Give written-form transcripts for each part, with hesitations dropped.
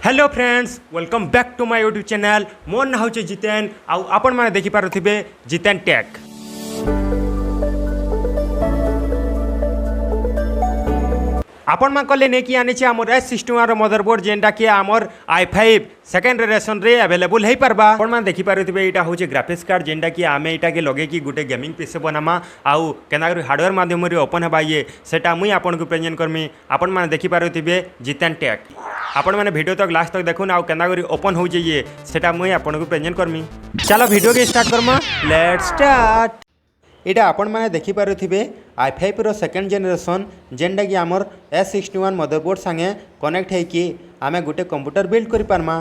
Hello friends, welcome back to my YouTube channel. मोर ना हूँ जितेन आउ आपण मैंने देखिपे जितेन टेक। आपण मान कले नेकी आनी आमर S61 मदरबोर्ड जेनटा कि आमर i5 सेकेंड जनरेशन रे अवेलेबल हो पारबा। आपण मान देखि पारुथिबे एटा होचे ग्राफिक्स कार्ड जेनटा कि आमे एटा के लगे कि गुटे गेमिंग पीसी बनामा आउ केना करी हार्डवेयर माध्यम रे ओपन हेबा ये सेटा मुई आपण को प्रेजेंट करमी। आपण मान देखि पारुथिबे जितेन टेक। आपण मैंने वीडियो तक लास्ट तक देखुन आउ केना करी ओपन हो जाइए सेटा मुई आपण को प्रेजेंट करमी। चलो वीडियो के स्टार्ट करमा, लेट्स स्टार्ट। इटा आपण मैंने देखि पारुथिबे i5 रो सेकेंड जनरेशन जेनटा कि आमर S61 मदरबोर्ड संगे कनेक्ट है कि आमे गुटे कंप्यूटर बिल्ड करि पारमा।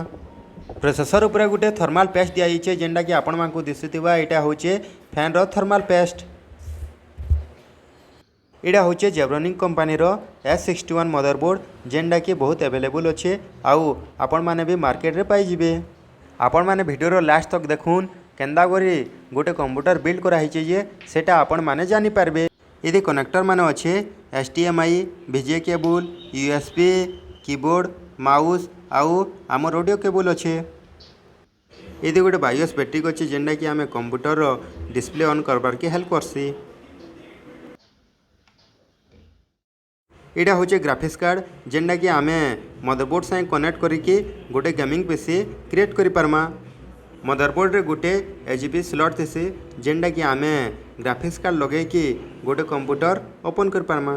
प्रोसेसर ऊपर गुटे थर्मल पेस्ट दिया जाइए जेनटा कि आपण मानकु दिसुथिबा एटा होचे फैन रो थर्मल पेस्ट। इटा होचे जेब्रोनिक कंपनी रो S61 मदरबोर्ड जेनटा कि बहुत अवेलेबल अच्छे आउ आपण माने भी मार्केट रे पाई जिबे। आपण माने वीडियो रो लास्ट तक देखुन केंदा करी गोटे कंप्यूटर बिल्ड करा हिचे जे सेटा आपण माने जानि पारबे। यदि कनेक्टर माने अच्छे HDMI, VGA cable, USB, keyboard, mouse आउ आमर ऑडियो केबल अच्छे। यदि गोटे बायोस बैटरी अच्छे जेनटा कि आमे कंप्यूटर रो डिस्प्ले ऑन करबार के हेल्प करसी। इटा होचे ग्राफिक्स कार्ड जेनटा कि आमे मदरबोर्ड से कनेक्ट करिके गोटे गेमिंग पीसी क्रिएट करि पारमा। मदरबोर्ड रे गोटे एचबी स्लॉट थेसी जेनटा कि आमे ग्राफिक्स कार्ड लगे कि गोटे कंप्यूटर ओपन कर पारमा।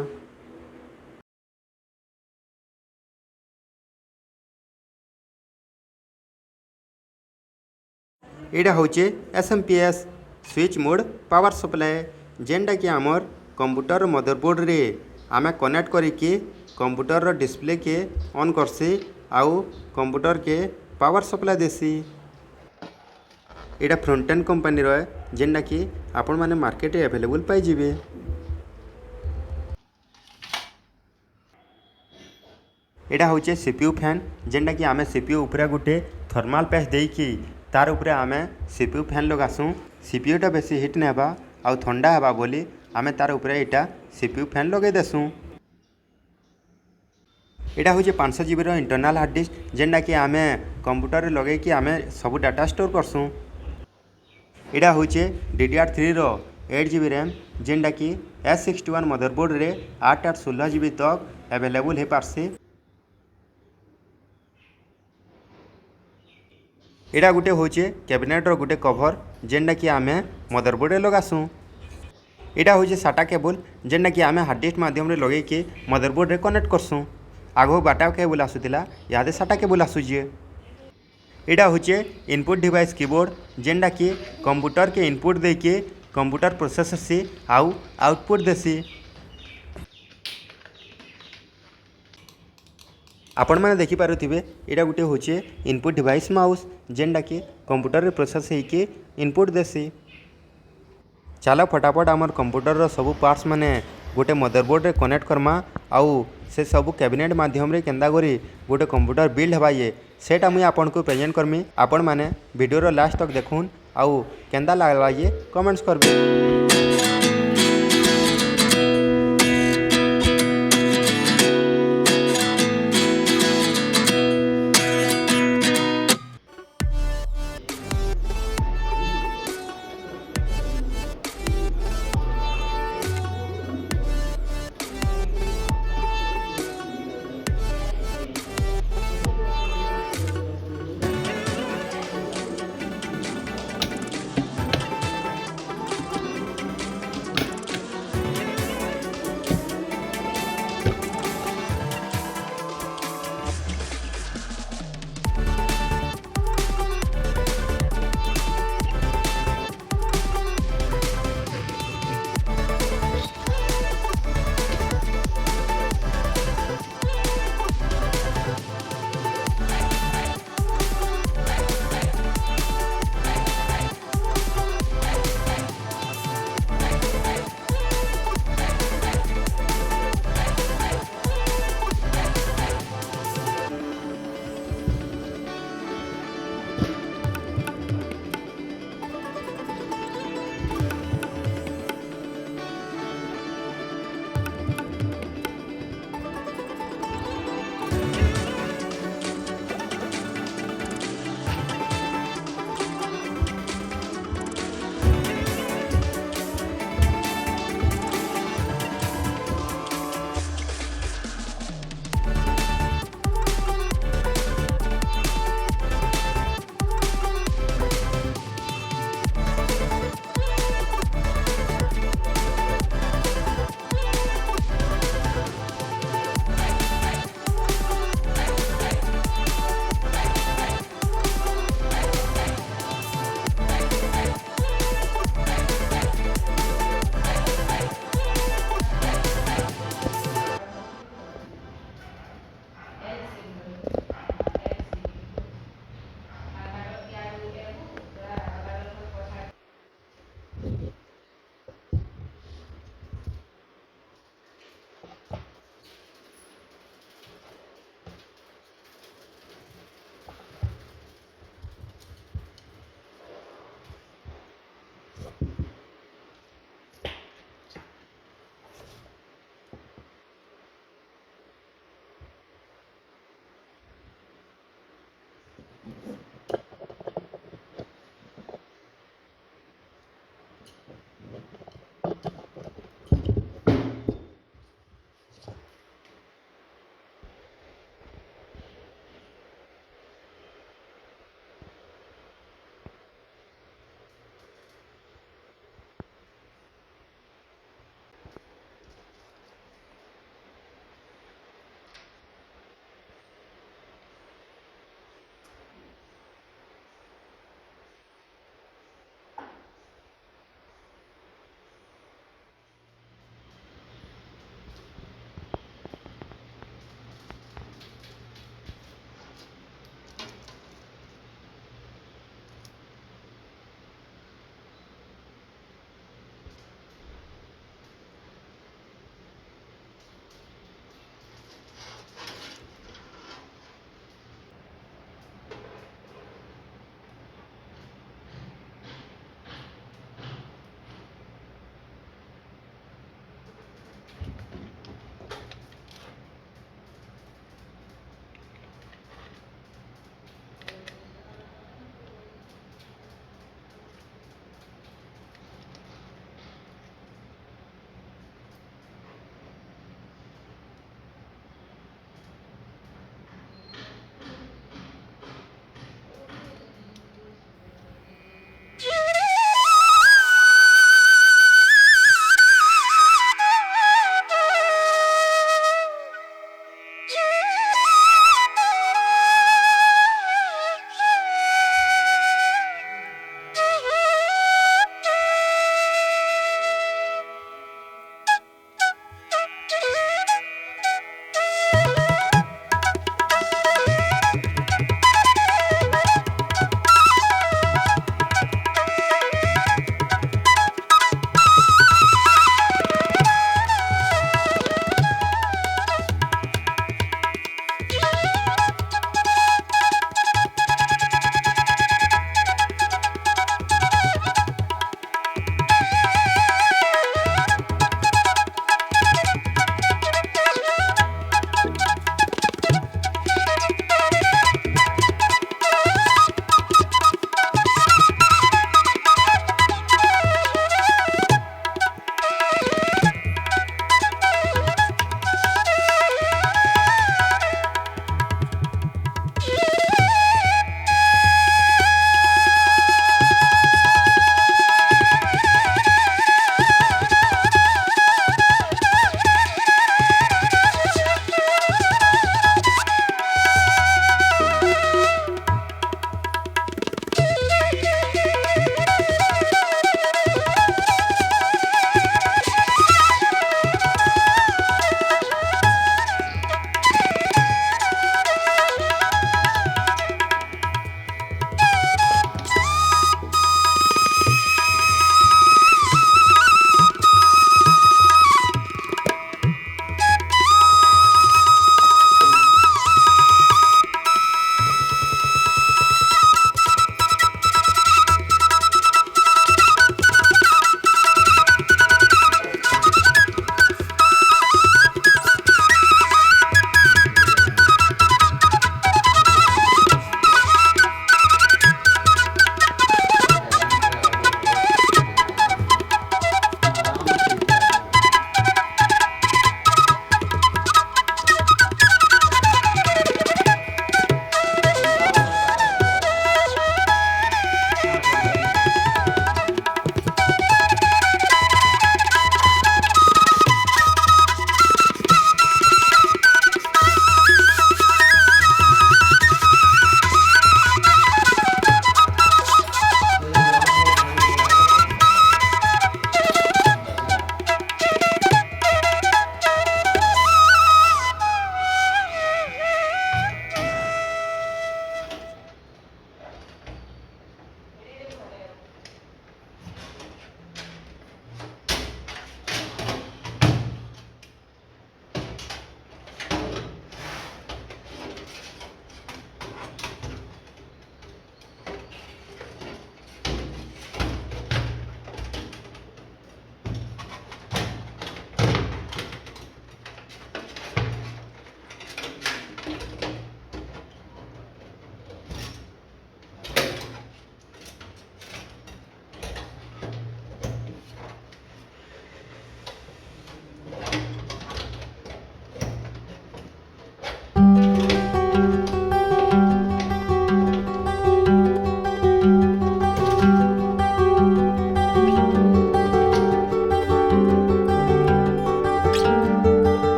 एटा होचे SMPS switch mode power supply जेनटा कि आमर कंप्यूटर मदरबोर्ड रे आमे कनेक्ट करिके कंप्यूटर रो डिस्प्ले के ऑन करसी आउ कंप्यूटर के पावर सप्लाई देसी। एटा फ्रंट एंड कंपनी रो जेनटा कि आपण माने मार्केट रे अवेलेबल पाई जिबे। एटा होचे सीपीयू फैन जेनटा कि आमे सीपीयू ऊपर गुटे थर्मल पेस्ट देई कि तार ऊपर आमे सीपीयू फैन लगासु। सीपीयू टा बेसी हिट ने हेबा आउ ठंडा हेबा बोली आमे तार ऊपर एटा सीपीयू फैन लगे देसु। एटा होचे 500 GB रो इंटरनल हार्ड डिस्क जेनटा कि आमे कंप्यूटर रे लगे कि आमे सब डाटा स्टोर करसु। एटा होचे DDR3 रो 8 GB रैम जेनटा कि S61 मदरबोर्ड रे 8/16 GB तक अवेलेबल हो पारसी। एटा गुटे होचे कैबिनेट रो गुटे कवर जेनटा कि आमे मदरबोर्ड रे लगासु। एटा होचे साटा केबल जेनटा कि आमे हार्ड डिस्क माध्यम रे लगे कि मदरबोर्ड रे कनेक्ट करसु। आगो बाटा केबल आसुतिला यादे साटा केबल आसुजे। एटा होचे इनपुट डिवाइस कीबोर्ड जेनटा कि कंप्यूटर के इनपुट दे के कंप्यूटर प्रोसेसर से आउ आउटपुट देसी। आपण माने देखि पारुथिबे एटा गुटे होचे इनपुट डिवाइस माउस जेनटा कि कंप्यूटर रे प्रोसेस हे के इनपुट देसी। चलो फटाफट आमर कंप्यूटर रो सब पार्ट्स माने गोटे मदरबोर्ड रे कनेक्ट करमा आउ से सब कैबिनेट माध्यम रे केंदा करी गोटे कंप्यूटर बिल्ड हेबा ये सेटा मुई आपन को प्रेजेंट करमी। आपण माने वीडियो रो लास्ट तक देखुन आउ केंदा लागला ये कमेंट्स करबे।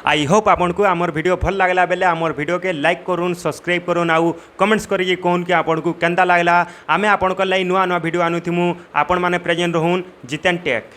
आई होप आपन को आमर वीडियो भल लागला बेले आमर वीडियो के लाइक करूँ सब्सक्राइब करूँ आउ कमेंट्स करिए कहून कि आपन को केंता लागला आमे आपन को लाई नुआ नुआ वीडियो आनुथिमु आपन माने प्रेजेंट रहून जितेन टेक।